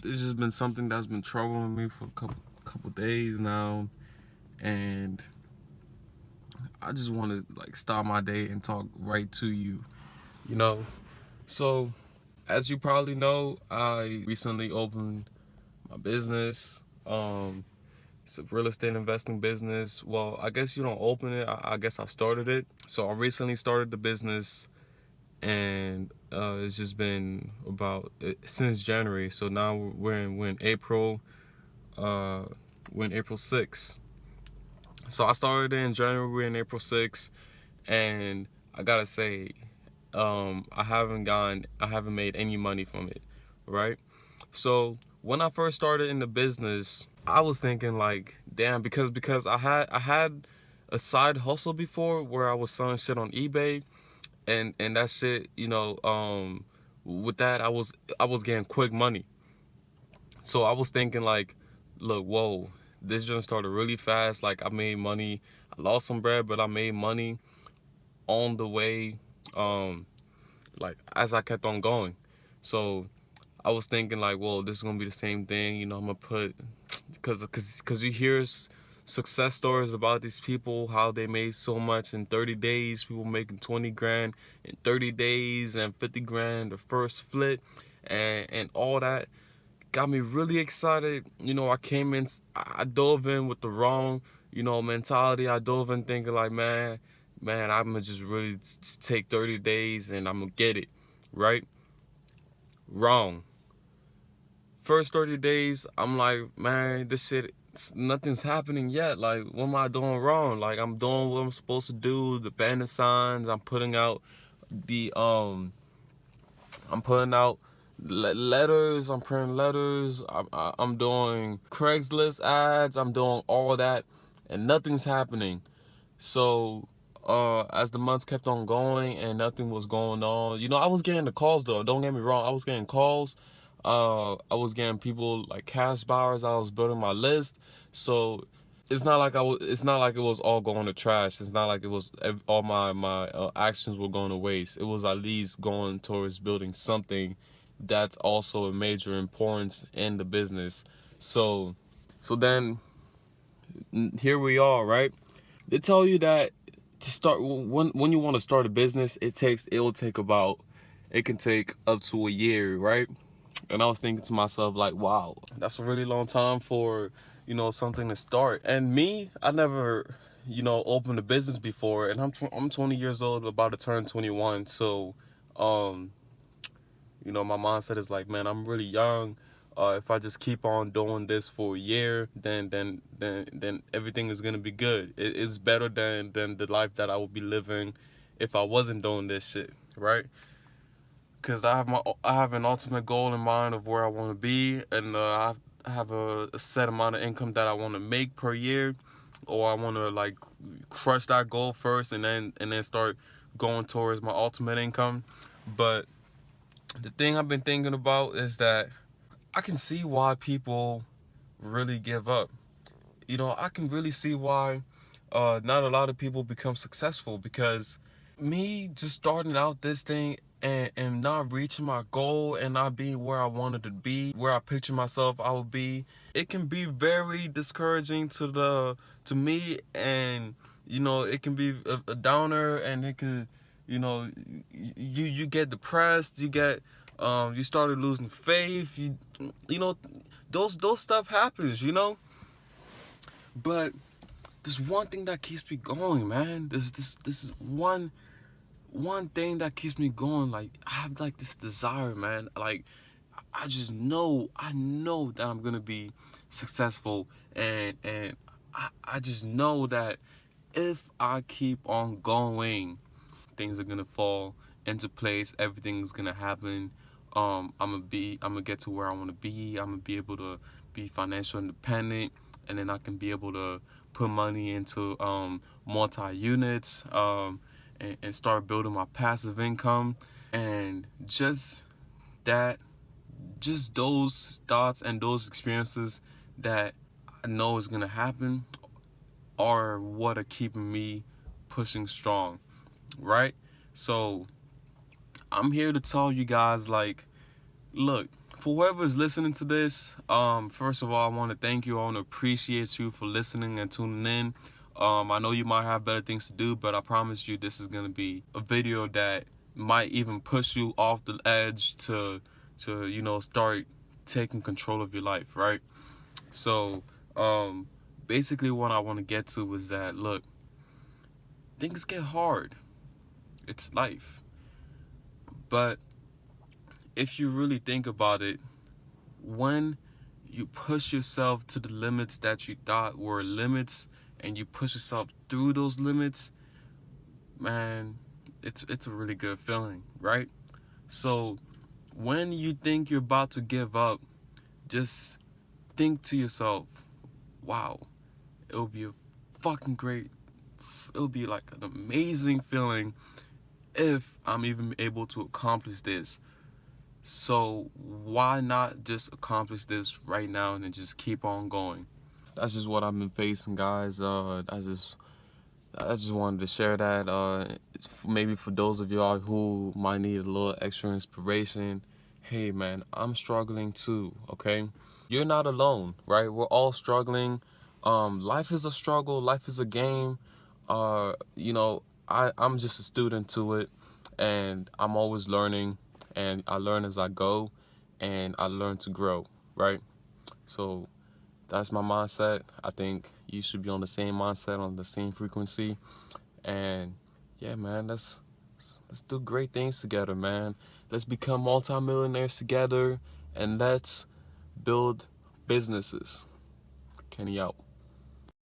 This has been something that's been troubling me for a couple days now, and I just want to like start my day and talk right to you. You know, so as you probably know, I recently opened my business. It's a real estate investing business. Well, I guess you don't open it. I guess I started it. So I recently started the business, and it's just been about since January. So now we're in April. Uh, we're in April 6th. So I started in January. We're in April 6th, and I gotta say, I haven't made any money from it, right? So when I first started in the business, I was thinking like, damn, because I had a side hustle before where I was selling shit on eBay, and that shit, with that I was getting quick money. So I was thinking like, look, whoa, this just started really fast. Like I made money, I lost some bread, but I made money on the way, um, like as I kept on going. So I was thinking like, well, this is gonna be the same thing. I'm gonna put, cause you hear success stories about these people, how they made so much in 30 days. People making 20 grand in 30 days and 50 grand the first flip, and all that got me really excited. I came in, I dove in with the wrong, mentality. I dove in thinking like, man, I'm gonna just really take 30 days and I'm gonna get it, right? Wrong. First 30 days, I'm like, man, this shit, nothing's happening yet. Like, what am I doing wrong? Like, I'm doing what I'm supposed to do, the banner signs, I'm putting out the, I'm putting out letters, I'm printing letters, I'm doing Craigslist ads, I'm doing all that, and nothing's happening. So, as the months kept on going and nothing was going on, I was getting the calls though. Don't get me wrong, I was getting calls. I was getting people like cash buyers. I was building my list. So it's not like It's not like it was all going to trash. It's not like it was all my actions were going to waste. It was at least going towards building something that's also a major importance in the business. So, then here we are, right? They tell you that to start when you want to start a business, it can take up to a year, right? And I was thinking to myself like, wow, that's a really long time for something to start. And me, I never opened a business before, and I'm 20 years old, about to turn 21. So um my mindset is like, man, I'm really young. If I just keep on doing this for a year, then everything is gonna be good. It's better than the life that I would be living if I wasn't doing this shit, right? Because I have an ultimate goal in mind of where I want to be, and I have a set amount of income that I want to make per year, or I want to like crush that goal first, and then start going towards my ultimate income. But the thing I've been thinking about is that I can see why people really give up. I can really see why not a lot of people become successful, because me just starting out this thing and not reaching my goal and not being where I wanted to be, where I picture myself I would be, it can be very discouraging to me, and it can be a downer, and it can you know you get depressed, you started losing faith, you know those stuff happens, but there's one thing that keeps me going, man. This is one thing that keeps me going. Like, I have like this desire, man. Like, I know that I'm gonna be successful, and I just know that if I keep on going, things are gonna fall into place. Everything's gonna happen. I'm gonna get to where I want to be. I'm gonna be able to be financial independent, and then I can be able to put money into multi units, and start building my passive income. And that just those thoughts and those experiences that I know is gonna happen are what are keeping me pushing strong, right? So I'm here to tell you guys, like, look, For whoever's listening to this, first of all, I want to thank you. I want to appreciate you for listening and tuning in. I know you might have better things to do, but I promise you this is going to be a video that might even push you off the edge to start taking control of your life, right? So, basically what I want to get to is that, look, things get hard. It's life. But if you really think about it, when you push yourself to the limits that you thought were limits and you push yourself through those limits, man, it's a really good feeling, right? So when you think you're about to give up, just think to yourself, wow, it'll be a fucking great, it'll be like an amazing feeling if I'm even able to accomplish this. So why not just accomplish this right now and then just keep on going? That's just what I've been facing, guys. I just wanted to share that. Maybe for those of y'all who might need a little extra inspiration. Hey, man, I'm struggling too. Okay, you're not alone, right? We're all struggling. Life is a struggle. Life is a game. I'm just a student to it, and I'm always learning, and I learn as I go, and I learn to grow, right? So that's my mindset. I think you should be on the same mindset, on the same frequency, and yeah, man, let's do great things together, man. Let's become multimillionaires together, and let's build businesses. Kenny out.